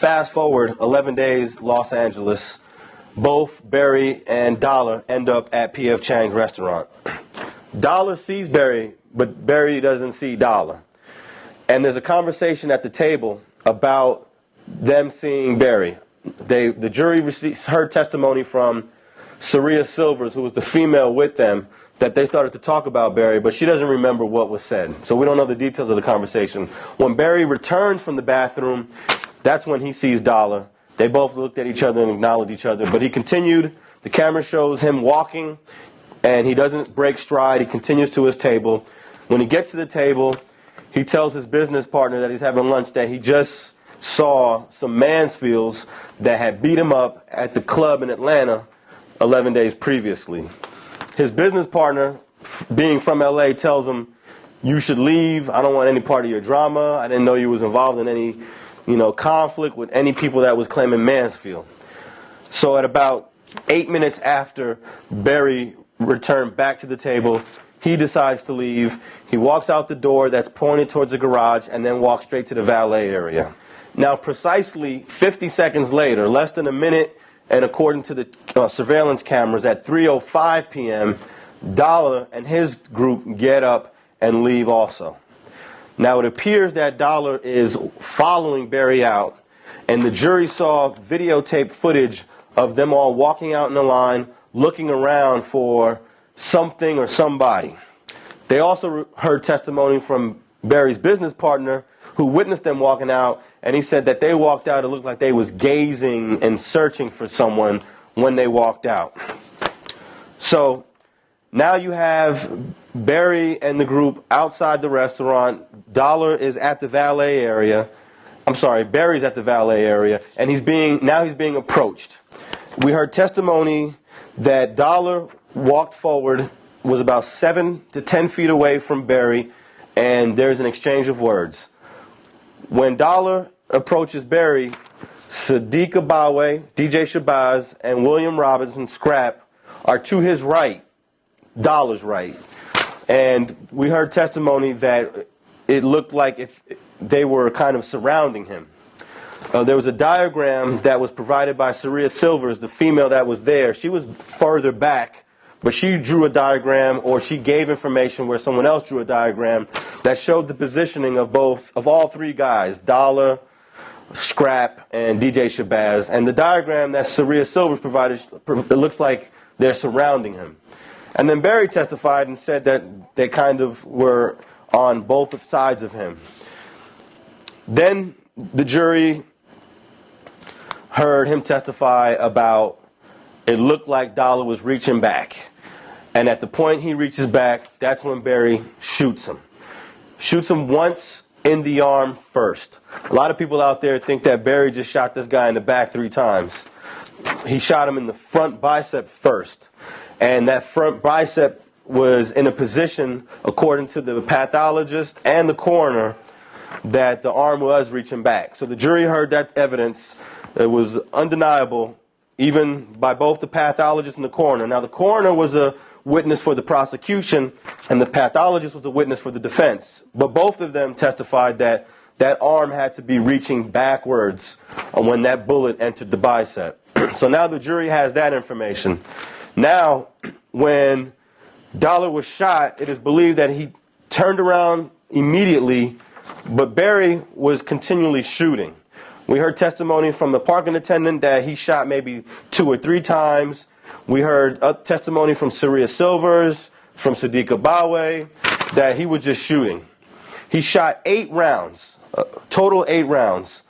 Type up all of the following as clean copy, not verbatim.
Fast forward 11 days, Los Angeles. Both Berry and Dolla end up at P.F. Chang's restaurant. Dolla sees Berry, but Berry doesn't see Dolla. And there's a conversation at the table about them seeing Berry. The jury heard testimony from Saria Silvers, who was the female with them, that they started to talk about Berry, but she doesn't remember what was said. So we don't know the details of the conversation. When Berry returns from the bathroom, that's when he sees Dolla. They both looked at each other and acknowledged each other, but he continued. The camera shows him walking, and he doesn't break stride. He continues to his table. When he gets to the table, he tells his business partner that he's having lunch that he just saw some Mansfields that had beat him up at the club in Atlanta 11 days previously. His business partner, being from L.A., tells him, "You should leave. I don't want any part of your drama. I didn't know you was involved in any, conflict with any people that was claiming Mansfield." So at about 8 minutes after Berry returned back to the table, he decides to leave. He walks out the door that's pointed towards the garage and then walks straight to the valet area. Now, precisely 50 seconds later, less than a minute, and according to the surveillance cameras, at 3:05 p.m., Dolla and his group get up and leave also. Now, it appears that Dolla is following Berry out, and the jury saw videotape footage of them all walking out in a line, looking around for something or somebody. They also heard testimony from Berry's business partner, who witnessed them walking out, and he said that they walked out, it looked like they was gazing and searching for someone when they walked out. So now you have Berry and the group outside the restaurant. Dolla is at the valet area. Berry's at the valet area, and he's being approached. We heard testimony that Dolla walked forward, was about 7 to 10 feet away from Berry, and there's an exchange of words. When Dolla approaches Berry, Sadiq Abawe, DJ Shabazz, and William Robinson Scrap are to his right, Dolla's right. And we heard testimony that it looked like if they were kind of surrounding him. There was a diagram that was provided by Saria Silvers, the female that was there. She was further back, but she drew a diagram, or she gave information where someone else drew a diagram that showed the positioning of all three guys, Dolla, Scrap, and DJ Shabazz. And the diagram that Saria Silvers provided, it looks like they're surrounding him. And then Berry testified and said that they kind of were on both sides of him. Then the jury heard him testify about it looked like Dolla was reaching back. And at the point he reaches back, that's when Berry shoots him. Shoots him once in the arm first. A lot of people out there think that Berry just shot this guy in the back 3 times. He shot him in the front bicep first. And that front bicep was in a position, according to the pathologist and the coroner, that the arm was reaching back. So the jury heard that evidence. It was undeniable, even by both the pathologist and the coroner. Now, the coroner was a witness for the prosecution, and the pathologist was a witness for the defense. But both of them testified that that arm had to be reaching backwards when that bullet entered the bicep. So now the jury has that information. Now, when Dolla was shot, it is believed that he turned around immediately, but Berry was continually shooting. We heard testimony from the parking attendant that he shot maybe 2 or 3 times. We heard testimony from Saria Silvers, from Sadiq Abawe, that he was just shooting. He shot 8 rounds, total 8 rounds,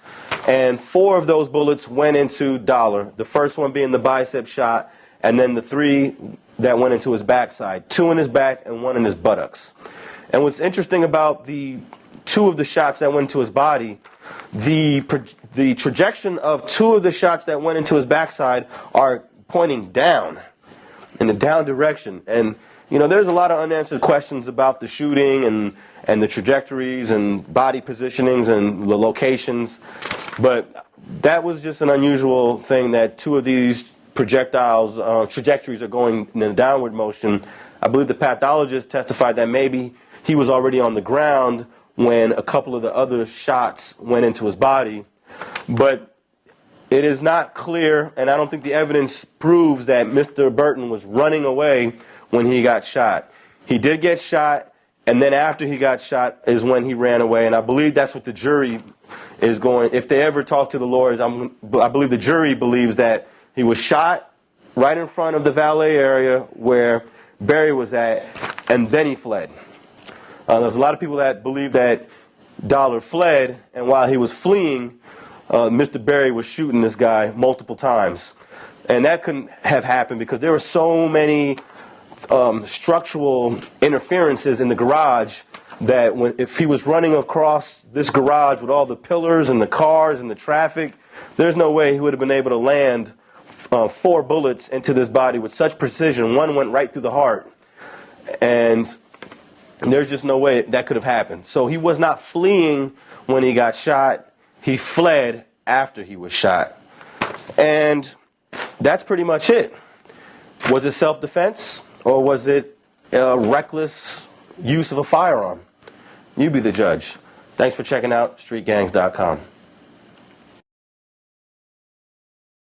and 4 of those bullets went into Dolla, the first one being the bicep shot, and then the 3 that went into his backside, 2 in his back and 1 in his buttocks. And what's interesting about the 2 of the shots that went into his body, the trajectory of 2 of the shots that went into his backside are pointing down, in the down direction. And, there's a lot of unanswered questions about the shooting and the trajectories and body positionings and the locations. But that was just an unusual thing that 2 of these projectiles, trajectories are going in a downward motion. I believe the pathologist testified that maybe he was already on the ground when a couple of the other shots went into his body. But it is not clear, and I don't think the evidence proves that Mr. Burton was running away when he got shot. He did get shot, and then after he got shot is when he ran away, and I believe that's what the jury is going. If they ever talk to the lawyers, I believe the jury believes that he was shot right in front of the valet area where Berry was at, and then he fled. There's a lot of people that believe that Dolla fled, and while he was fleeing, Mr. Berry was shooting this guy multiple times. And that couldn't have happened because there were so many structural interferences in the garage that if he was running across this garage with all the pillars and the cars and the traffic, there's no way he would have been able to land 4 bullets into this body with such precision. One went right through the heart. And there's just no way that could have happened. So he was not fleeing when he got shot. He fled after he was shot. And that's pretty much it. Was it self-defense or was it reckless use of a firearm? You be the judge. Thanks for checking out StreetGangs.com.